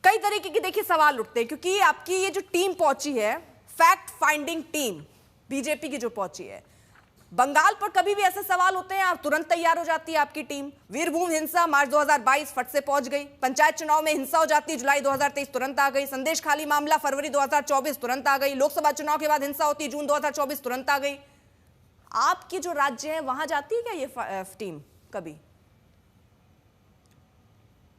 कई तरीके के देखिए सवाल उठते हैं, क्योंकि आपकी ये जो टीम पहुंची है, फैक्ट फाइंडिंग टीम बीजेपी की जो पहुंची है, बंगाल पर कभी भी ऐसे सवाल होते हैं आप तुरंत तैयार हो जाती है आपकी टीम। वीरभूम हिंसा मार्च 2022 फट से पहुंच गई। पंचायत चुनाव में हिंसा हो जाती है, जुलाई 2023 तुरंत आ गई। संदेश खाली मामला फरवरी 2024 तुरंत आ गई। लोकसभा चुनाव के बाद हिंसा होती है, जून 2024 तुरंत आ गई। आपकी जो राज्य है वहां जाती है क्या ये टीम कभी?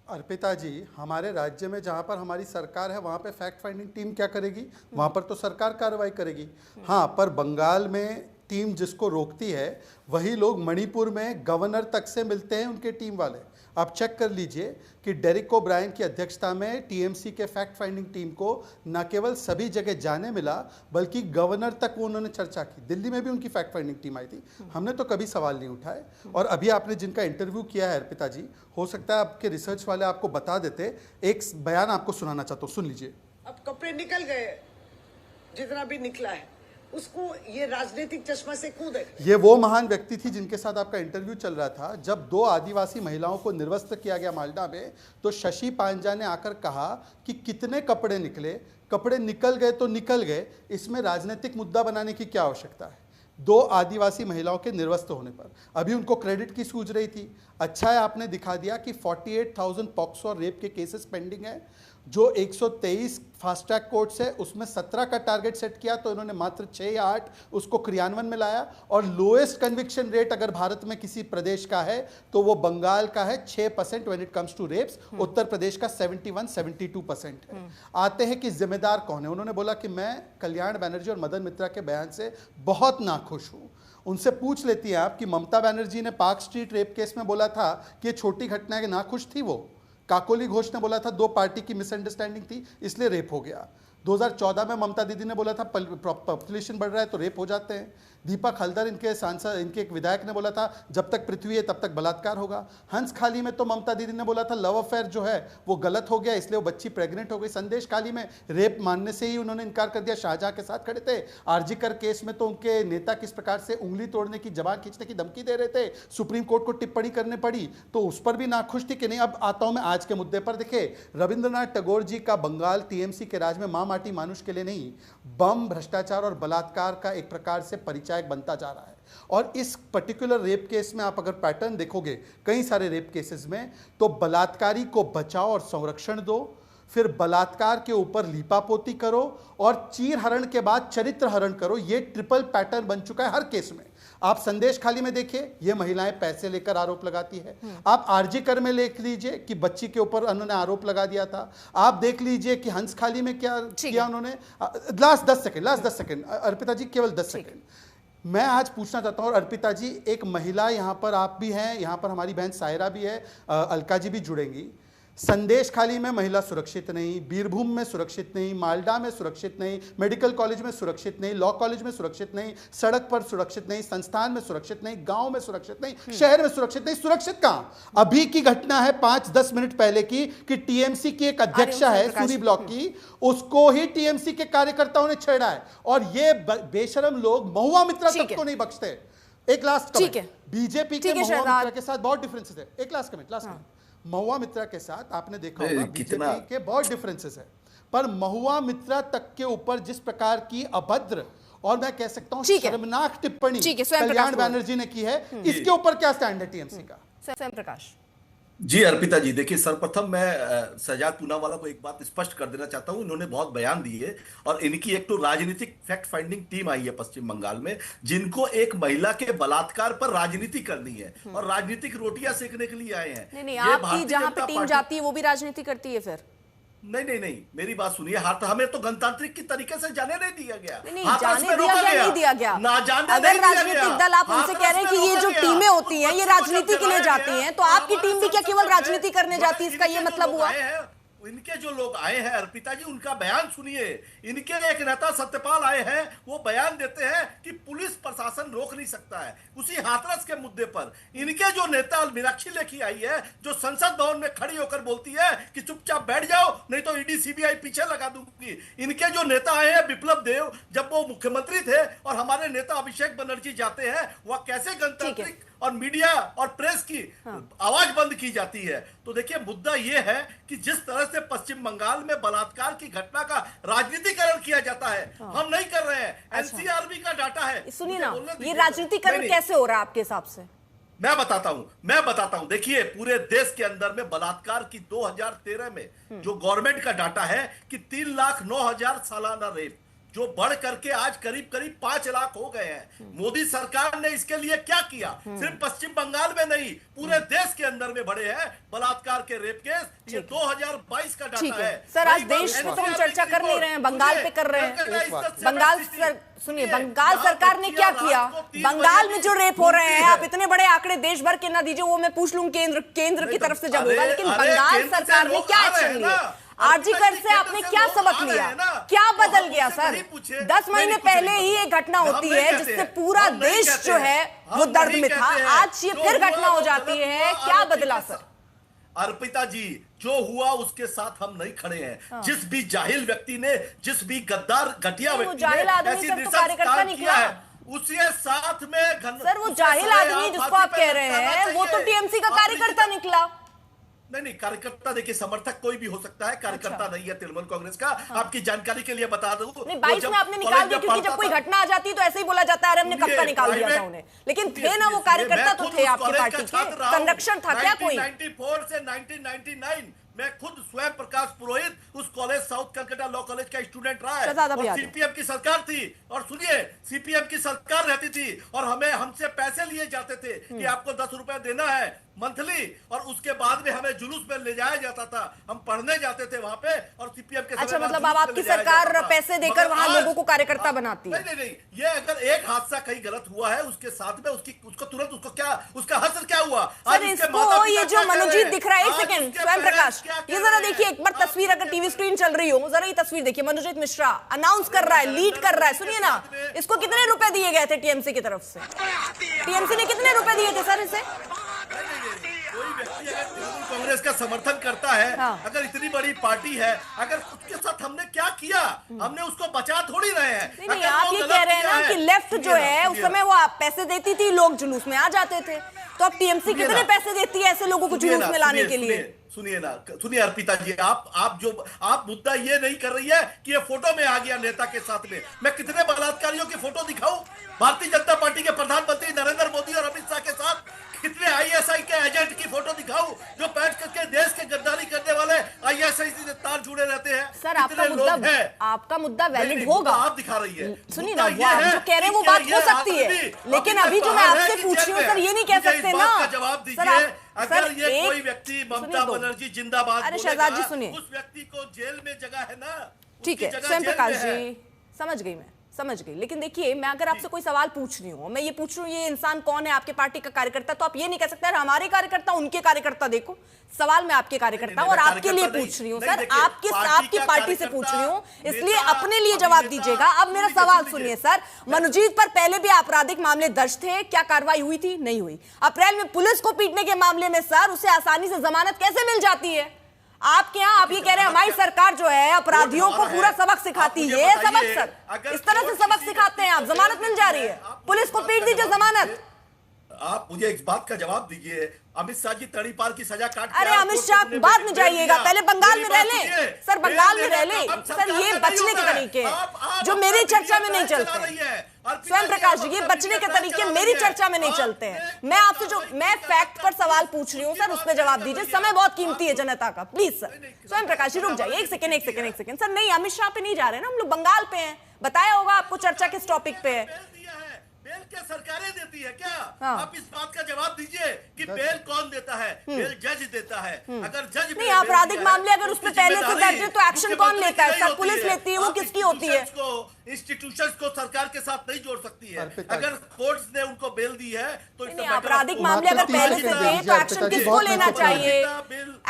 अर्पिता जी, हमारे राज्य में जहाँ पर हमारी सरकार है वहाँ पे फैक्ट फाइंडिंग टीम क्या करेगी? वहाँ पर तो सरकार कार्रवाई करेगी। हाँ, पर बंगाल में टीम जिसको रोकती है वही लोग मणिपुर में गवर्नर तक से मिलते हैं, उनके टीम वाले। आप चेक कर लीजिए कि डेरिक ओब्रायन की अध्यक्षता में टीएमसी के फैक्ट फाइंडिंग टीम को न केवल सभी जगह जाने मिला, बल्कि गवर्नर तक उन्होंने चर्चा की। दिल्ली में भी उनकी फैक्ट फाइंडिंग टीम आई थी, हमने तो कभी सवाल नहीं उठाए। और अभी आपने जिनका इंटरव्यू किया है अर्पिता जी, हो सकता है आपके रिसर्च वाले आपको बता देते। एक बयान आपको सुनाना चाहता हूँ, सुन लीजिए। अब कपड़े निकल गए, जितना भी निकला है उसको ये राजनीतिक चश्मा से क्यों देख? ये वो महान व्यक्ति थी जिनके साथ आपका इंटरव्यू चल रहा था। जब 2 आदिवासी महिलाओं को निर्वस्त्र किया गया मालडा में, तो शशि पांजा ने आकर कहा कि कितने कपड़े निकले, कपड़े निकल गए तो निकल गए, इसमें राजनीतिक मुद्दा बनाने की क्या आवश्यकता है? 2 आदिवासी महिलाओं के निर्वस्त्र होने पर अभी उनको क्रेडिट की सूझ रही थी। अच्छा है आपने दिखा दिया कि 48,000 पॉक्सो और रेप के केसेस पेंडिंग है। जो 123 फास्ट ट्रैक कोर्ट्स है उसमें 17 का टारगेट सेट किया, तो इन्होंने मात्र 6 या 8 उसको क्रियान्वयन में लाया। और लोएस्ट कन्विक्शन रेट अगर भारत में किसी प्रदेश का है तो वो बंगाल का है, 6% when it comes to rapes. Uttar Pradesh का 71-72% है। आते हैं कि जिम्मेदार कौन है। उन्होंने बोला कि मैं कल्याण बनर्जी और मदन मित्रा के बयान से बहुत नाखुश हूँ। उनसे पूछ लेती हैं आप कि ममता बनर्जी ने पार्क स्ट्रीट रेप केस में बोला था कि ये छोटी घटना है, नाखुश थी वो। काकोली घोष ने बोला था 2 पार्टी की मिसअंडरस्टैंडिंग थी इसलिए रेप हो गया। 2014 में ममता दीदी ने बोला था पॉपुलेशन बढ़ रहा है तो रेप हो जाते हैं। दीपक हल्दर इनके सांसद, इनके एक विधायक ने बोला था जब तक पृथ्वी है तब तक बलात्कार होगा। हंस खाली में तो ममता दीदी ने बोला था लव अफेयर जो है वो गलत हो गया, इसलिए वो बच्ची प्रेग्नेंट हो गई। संदेश खाली में रेप मानने से ही उन्होंने इनकार कर दिया। शाहजहां के साथ खड़े थे। आरजीकर केस में तो उनके नेता किस प्रकार से उंगली तोड़ने की, जबान खींचने की धमकी दे रहे थे, सुप्रीम कोर्ट को टिप्पणी करने पड़ी, तो उस पर भी नाखुश थी कि नहीं। अब आता हूं मैं आज के मुद्दे पर। देखिए, रविंद्रनाथ टैगोर जी का बंगाल टीएमसी के राज में मां माटी मानुष के लिए नहीं, बम, भ्रष्टाचार और बलात्कार का एक प्रकार से परिचायक बनता जा रहा है। और इस पर्टिकुलर रेप केस में आप अगर पैटर्न देखोगे कई सारे रेप केसेस में, तो बलात्कारी को बचाओ और संरक्षण दो, फिर बलात्कार के ऊपर लीपापोती करो और चीर हरण के बाद चरित्र हरण करो। ये ट्रिपल पैटर्न बन चुका है हर केस में। आप संदेश खाली में देखिए, ये महिलाएं पैसे लेकर आरोप लगाती है। आप आरजी कर में देख लीजिए कि बच्ची के ऊपर उन्होंने आरोप लगा दिया था। आप देख लीजिए कि हंस खाली में क्या किया उन्होंने। लास्ट 10 सेकेंड अर्पिता जी, केवल 10 सेकेंड मैं आज पूछना चाहता हूं। और अर्पिता जी, एक महिला यहां पर आप भी हैं, यहां पर हमारी बहन सायरा भी है, अलका जी भी जुड़ेंगी। संदेश खाली में महिला सुरक्षित नहीं, बीरभूम में सुरक्षित नहीं, मालडा में सुरक्षित नहीं, मेडिकल कॉलेज में सुरक्षित नहीं, लॉ कॉलेज में सुरक्षित नहीं, सड़क पर सुरक्षित नहीं, संस्थान में सुरक्षित नहीं, गांव में सुरक्षित नहीं, शहर में सुरक्षित नहीं। सुरक्षित कहां? अभी की घटना है 5-10 मिनट पहले की कि टीएमसी की एक अध्यक्षा है सूरी ब्लॉक की, उसको ही टीएमसी के कार्यकर्ताओं ने छेड़ा है। और ये बेशरम लोग महुआ मित्रा तक को नहीं बख्शते। एक लास्ट कमेंट, बीजेपी के महुआ मित्रा के साथ बहुत डिफरेंसेस है। एक लास्ट कमेंट महुआ मित्रा के साथ आपने देखा होगा बीजेपी के बहुत डिफरेंसेस है, पर महुआ मित्रा तक के ऊपर जिस प्रकार की अभद्र और मैं कह सकता हूं शर्मनाक टिप्पणी कल्याण बनर्जी ने की है, इसके ऊपर क्या स्टैंड है टीएमसी का? स्वयं प्रकाश जी अर्पिता जी, देखिए सर्वप्रथम मैं सजाद पूनावाला को एक बात स्पष्ट कर देना चाहता हूं। इन्होंने बहुत बयान दिए और इनकी एक तो राजनीतिक फैक्ट फाइंडिंग टीम आई है पश्चिम बंगाल में, जिनको एक महिला के बलात्कार पर राजनीति करनी है और राजनीतिक रोटियां सेकने के लिए आए हैं। नहीं, आपकी जहां पे टीम जाती है वो भी राजनीति करती है फिर? नहीं, मेरी बात सुनिए। हमें तो गणतांत्रिक की तरीके से जाने नहीं दिया गया। नहीं दिया गया। अगर राजनीतिक दल, आप उनसे कह रहे हैं कि ये जो टीमें होती हैं ये राजनीति के लिए जाती हैं, तो आपकी टीम भी क्या केवल राजनीति करने जाती है? इसका ये मतलब हुआ? इनके जो लोग आए हैं अर्पिता जी, उनका बयान सुनिए। इनके एक नेता सत्यपाल आए हैं, वो बयान देते हैं कि पुलिस प्रशासन रोक नहीं सकता है उसी हाथरस के मुद्दे पर। इनके जो नेता मीनाक्षी लेखी आई है, जो संसद भवन में खड़ी होकर बोलती है कि चुपचाप बैठ जाओ नहीं तो ईडी सीबीआई पीछे लगा दूंगी। इनके जो नेता आए हैं विप्लव देव, जब वो मुख्यमंत्री थे और हमारे नेता अभिषेक बनर्जी जाते हैं, वह कैसे गणतांत्रिक और मीडिया और प्रेस की आवाज बंद की जाती है। तो देखिए मुद्दा यह है कि जिस तरह से पश्चिम बंगाल में बलात्कार की घटना का राजनीतिकरण किया जाता है, हम नहीं कर रहे हैं। एनसीआरबी का डाटा है। सुनिए ना, ये राजनीतिकरण कैसे हो रहा है आपके हिसाब से? मैं बताता हूं। देखिए पूरे देश के अंदर में बलात्कार की 2013 में जो गवर्नमेंट का डाटा है कि 3,09,000 सालाना रेप, जो बढ़ करके आज करीब करीब 5 लाख हो गए हैं। मोदी सरकार ने इसके लिए क्या किया? सिर्फ पश्चिम बंगाल में नहीं, पूरे देश के अंदर में बढ़े हैं बलात्कार के रेप केस। ये 2022 का डाटा है। सर, आज देश में तो हम चर्चा कर नहीं रहे हैं, बंगाल पे कर रहे हैं। बंगाल सुनिए, बंगाल सरकार ने क्या किया? बंगाल में जो रेप हो रहे हैं, आप इतने बड़े आंकड़े देश भर के ना दीजिए, वो मैं पूछ लूं केंद्र की तरफ से जब होगा, लेकिन बंगाल सरकार ने क्या एक्शन लिया? आरजीकर से आपने क्या सबक लिया? क्या बदल गया सर? 10 महीने पहले ही एक घटना होती है जिससे पूरा देश जो है वो दर्द में था, आज ये फिर घटना हो जाती है। क्या बदला सर? अर्पिता जी, जो हुआ उसके साथ हम नहीं खड़े हैं। जिस भी जाहिल व्यक्ति ने, जिस भी गद्दार घटिया व्यक्ति ने ऐसी कार्यकर्ता निकला है, उसके साथ में सर वो जाहिल आदमी जिसको आप कह रहे हैं वो तो टीएमसी का कार्यकर्ता निकला। नहीं, कार्यकर्ता देखिए, समर्थक कोई भी हो सकता है, कार्यकर्ता नहीं है तृणमूल कांग्रेस का। आपकी जानकारी के लिए बता दूं, 22 में आपने निकाल दिया, क्योंकि जब कोई घटना आ जाती है तो ऐसे ही बोला जाता है अरे हमने कब का निकाल दिया था उन्हें, लेकिन थे ना वो कार्यकर्ता, तो थे आपकी पार्टी के, संरक्षण था क्या कोई? 1994 से 1999 मैं खुद स्वयं प्रकाश पुरोहित उस college south Calcutta law college का स्टूडेंट रहा है, और सीपीएम की सरकार थी। और सुनिए, सीपीएम की सरकार रहती थी और हमसे पैसे लिए जाते थे कि आपको 10 रुपए देना है मंथली, और उसके बाद में हमें जुलूस में ले जाया जाता था। हम पढ़ने जाते थे वहां पे, और सीपीएम के अच्छा, मतलब अब आपकी सरकार पैसे देकर वहां लोगों को कार्यकर्ता बनाती है? नहीं, ये अगर एक हादसा कहीं गलत हुआ है उसके साथ में उसको तुरंत उसका हश्र क्या हुआ? सर इसको ये जो मनोजीत दिख रहा है, एक सेकंड स्वयं प्रकाश, ये जरा देखिए एक बार तस्वीर, अगर टीवी स्क्रीन चल रही हो जरा ये तस्वीर देखिए। मनोजीत मिश्रा अनाउंस कर रहा है, लीड कर रहा है, सुनिए ना। इसको कितने रुपए दिए गए थे टीएमसी की तरफ से? टीएमसी ने कितने रुपए दिए थे सर इसे? कोई व्यक्ति अगर तृणमूल कांग्रेस का समर्थन करता है, अगर इतनी बड़ी पार्टी है, अगर उसके साथ हमने क्या किया? हमने उसको बचा थोड़ी रहे हैं। नहीं, आप ये कह रहे हैं ना कि लेफ्ट जो है उस समय वो आप पैसे देती थी, लोग जुलूस में आ जाते थे, तो अब टीएमसी कितने पैसे देती है ऐसे लोगों को जुलूस में लाने के लिए? सुनिए अर्पिता जी, आप मुद्दा ये नहीं कर रही है कि ये फोटो में आ गया नेता के साथ में। मैं कितने बलात्कारियों की फोटो दिखाऊं? भारतीय जनता पार्टी के प्रधानमंत्री नरेंद्र मोदी और अमित शाह के साथ कितने आईएसआई के एजेंट की फोटो दिखाऊं जो बैठ करके देश के गद्दारी करने वाले आईएसआई से तार जुड़े रहते हैं? सर आपका मुद्दा वैलिड होगा, आप दिखा रही है। सुनिए ना, वो आप जो कह रहे हैं वो बात हो सकती है, लेकिन अभी जो मैं आपसे पूछ रही हूँ सर, ये नहीं कह सकते ना। जवाब दीजिए, अगर ये कोई व्यक्ति ममता बनर्जी जिंदाबाद अरे शहजाद जी सुनिए, उस व्यक्ति को जेल में जगह है ना। ठीक है स्वयं प्रकाश जी, समझ गई, मैं समझ गई, लेकिन देखिए मैं अगर आपसे कोई सवाल पूछ रही हूँ, मैं ये पूछ रही हूँ ये इंसान कौन है, आपके पार्टी का कार्यकर्ता, तो आप ये नहीं कह सकते हमारे कार्यकर्ता उनके कार्यकर्ता देखो। सवाल मैं आपके कार्यकर्ता और आपके लिए पूछ रही हूँ सर, आपकी पार्टी से पूछ रही हूँ, इसलिए अपने लिए जवाब दीजिएगा। अब मेरा सवाल सुनिए सर, मनोजीत पर पहले भी आपराधिक मामले दर्ज थे, क्या कार्रवाई हुई थी? नहीं हुई। अप्रैल में पुलिस को पीटने के मामले में सर उसे आसानी से जमानत कैसे मिल जाती है? आपके यहाँ आप ये कह रहे हैं हमारी सरकार जो है अपराधियों को पूरा सबक सिखाती है। सबक सर इस तरह से सबक सिखाते हैं आप, जमानत मिल जा रही है, पुलिस को पीट दीजिए जमानत। आप मुझे एक बात का जवाब दीजिए, अमित शाह जी तड़ीपार की सजा काट, अरे अमित शाह बाद में जाइएगा, पहले बंगाल में रह ले सर, बंगाल में रह ले सर। ये बचने के तरीके जो मेरी चर्चा में नहीं चलते स्वयं प्रकाश जी, ये बचने के तरीके मेरी चर्चा में नहीं चलते हैं। मैं फैक्ट पर सवाल पूछ रही हूँ सर, उस पर जवाब दीजिए, समय बहुत कीमती है जनता का, प्लीज सर। स्वयं प्रकाश जी रुक जाइए, एक सेकंड सर। नहीं, अमित शाह पे नहीं जा रहे ना हम लोग, बंगाल पे हैं। बताया होगा आपको चर्चा किस टॉपिक पे है। बेल क्या सरकारें देती है क्या? आप इस बात का जवाब दीजिए कि बेल कौन देता है? बेल जज देता है। अगर जज नहीं, आपराधिक मामले अगर उस पर पहले से दर्ज है तो एक्शन कौन लेता है? सब पुलिस लेती है, वो किसकी होती है? इंस्टीट्यूशंस को सरकार के साथ नहीं जोड़ सकती है। अगर कोर्ट्स ने उनको बेल दी है तो आपराधिक मामले अगर पहले से थे तो एक्शन किसको लेना चाहिए?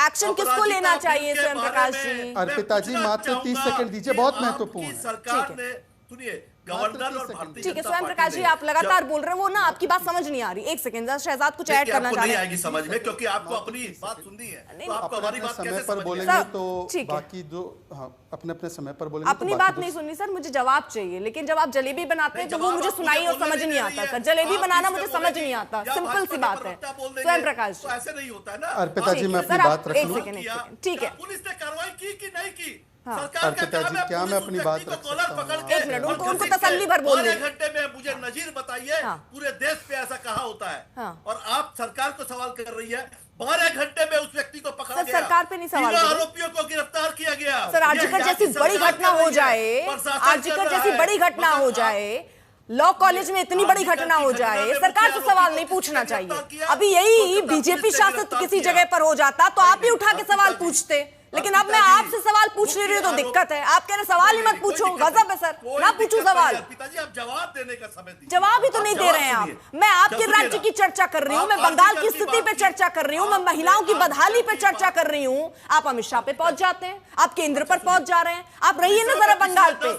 एक्शन किसको लेना चाहिए स्वयं प्रकाश जी? अर्पिता जी मात्र 30 सेकंड दीजिए, बहुत महत्वपूर्ण है। सरकार ने, सुनिए, गवर्नर और भारतीय ठीक है जनता स्वयं पार्टी प्रकाश जी, ने आप लगातार जब- बोल रहे हैं, वो ना आपकी बात समझ नहीं आ रही। एक सेकंड, शहजाद कुछ ऐड देखिए, करना आपको चाह नहीं रहे हैं। आएगी समझ में, क्योंकि आपको अपनी बात सुननी है, तो आपको अपने हमारी अपने बात समय कैसे पर समझ में बोलेंगे सर, तो ठीक है। बाकी जो अपने अपने समय पर बोलेंगे तो अपनी बाकी बात जो- नहीं सुननी सर, मुझे जवाब चाहिए। लेकिन जब आप जलेबी बनाते हैं नहीं, तो वो जवाब मुझे आप सुनाई और बोलने समझ नहीं दे आता रही है। सर। जलेबी आप बनाना किससे मुझे समझ बोलेंगी? नहीं आता, या सिंपल भाजपा सी के बात है। प्रवक्ता बोल देंगे, स्वयं प्रकाश तो ऐसे नहीं होता है ना। अर्पिता जी, ठीक मैं है, अपनी सर, बात आप रख एक लूं? सेकंड, एक सेकंड, ठीक है। पुलिस ने कार्रवाई की कि नहीं की? हाँ। सरकार का अर्पिता काम जी, है, क्या पुलिस मैं उस अपनी व्यक्ति बात को रख कॉलर सकता पकड़ हूं? के एक मिनट, और उनको घसीट के तसल्ली भर बोल 12 दें। घंटे में मुझे नजीर बताइए हाँ। पूरे देश पे ऐसा कहा होता है। हाँ। और आप सरकार को सवाल कर रही है, 12 घंटे में उस व्यक्ति को पकड़ा सर, गया। सरकार पे नहीं सवाल तीनों करें। आरोपियों को गिरफ्तार किया गया। सर, ये आर्जिकर यहाँ जैसी की बड़ी सरकार घटना कर हो रही है, जाए, प्रशासन कर आर्जिकर रहा जैसी है। बड़ी घटना मगर हो आप- जाए, लॉ कॉलेज में इतनी बड़ी घटना हो जाए, सरकार से सवाल नहीं पूछना चाहिए। अभी यही बीजेपी शासित किसी जगह पर हो जाता तो आप ही उठा के सवाल पूछते, लेकिन अब मैं आपसे सवाल पूछ ले रही हूँ तो दिक्कत है। आप कह रहे सवाल ही मत पूछो, गजब है सर, ना पूछो सवाल। पिताजी आप जवाब देने का समय दीजिए। जवाब ही तो नहीं दे रहे हैं आप। मैं आपके राज्य की चर्चा कर रही हूँ, मैं बंगाल की स्थिति पे चर्चा कर रही हूँ, मैं महिलाओं की बदहाली पे चर्चा कर रही हूँ। आप अमित शाह पे पहुंच जाते हैं, आप केंद्र पर पहुंच जा रहे हैं। आप रहिए ना जरा बंगाल पे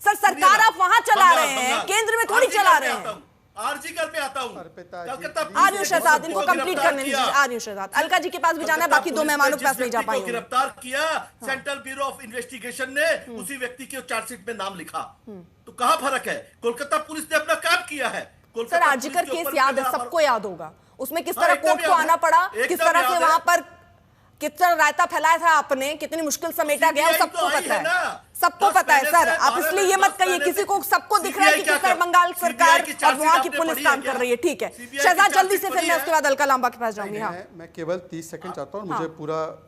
सर, सरकार आप वहां चला रहे हैं, केंद्र में थोड़ी चला रहे हैं। आरजीकर पे आता हूँ, अर्पिता जी, कलकत्ता please, आ पुलिस रही ने शहजाद, इनको जिसको कंप्लीट गिरफ्तार करने किया, दीजिए। आ रही शहजाद, अलका जी के पास भी जाना है, बाकी दो पुलिस ने मेहमानों के जिस पास नहीं जा व्यक्ति को पाएंगे। गिरफ्तार किया, सेंट्रल ब्यूरो ऑफ इन्वेस्टिगेशन ने उसी व्यक्ति के चार्जशीट में नाम लिखा। तो कहां फर्क है? कोलकाता पुलिस ने अपना काम किया है। सर, कोलकाता आर्जिकर पुलिस के केस ऊपर याद है, मेरा सबको याद होगा। उसमें किस हाँ, तरह एकदम कोर्ट को याद आना है। पड़ा, किस एकदम तरह से याद वहां है। पर किस तरह रायता फैलाया था आपने, कितनी मुश्किल समेटा गया, वो CBI सबको तो आई पता है है, ना। सबको 10 पता है महीने सर। से, आप 12 इसलिए ये महीने मत कहिए, से किसी को सबको दिख रहा है कि CBI क्या किस तरह कर- बंगाल CBI सरकार की और चार्जशीट वहां की आपने पुलिस पढ़ी काम है कर क्या? रही है। ठीक है CBI की शहजाद, जल्दी से चार्जशीट फिर मैं पढ़ी उसके बाद अलका लांबा के पास जाऊंगी। हाँ, मैं केवल 30 सेकंड चाहता हूँ।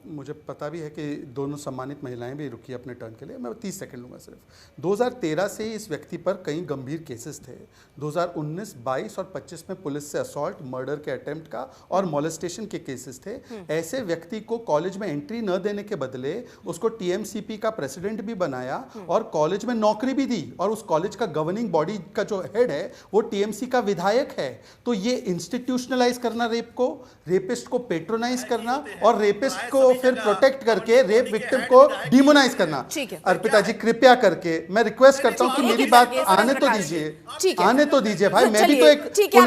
मुझे पता भी है कि दोनों सम्मानित महिलाएं भी रुकी अपने टर्न के लिए। मैं 30 सेकंड लूंगा सिर्फ। 2013 से ही इस व्यक्ति पर कई गंभीर केसेस थे। 2019, 22 और 25 में पुलिस से असॉल्ट, मर्डर के अटेम्प्ट का और मॉलेस्टेशन के केसेस थे। ऐसे व्यक्ति को कॉलेज में एंट्री न देने के बदले उसको टीएमसीपी का प्रेसिडेंट भी बनाया और कॉलेज में नौकरी भी दी, और उस कॉलेज का गवर्निंग बॉडी का जो हेड है वो टीएमसी का विधायक है। तो ये इंस्टीट्यूशनलाइज करना रेप को, रेपिस्ट को पेट्रोनाइज करना और रेपिस्ट को फिर प्रोटेक्ट करके रेप विक्टिम को डिमोनाइज करना। ठीक है। अर्पिता जी कृपया करके मैं रिक्वेस्ट करता हूं कि एक मेरी एक बात सेकंड, आने तो प्रकाश जी। दीजिए, ठीक है। आने तो दीजिए भाई, तो मैं भी तो चलिए, एक ठीक है,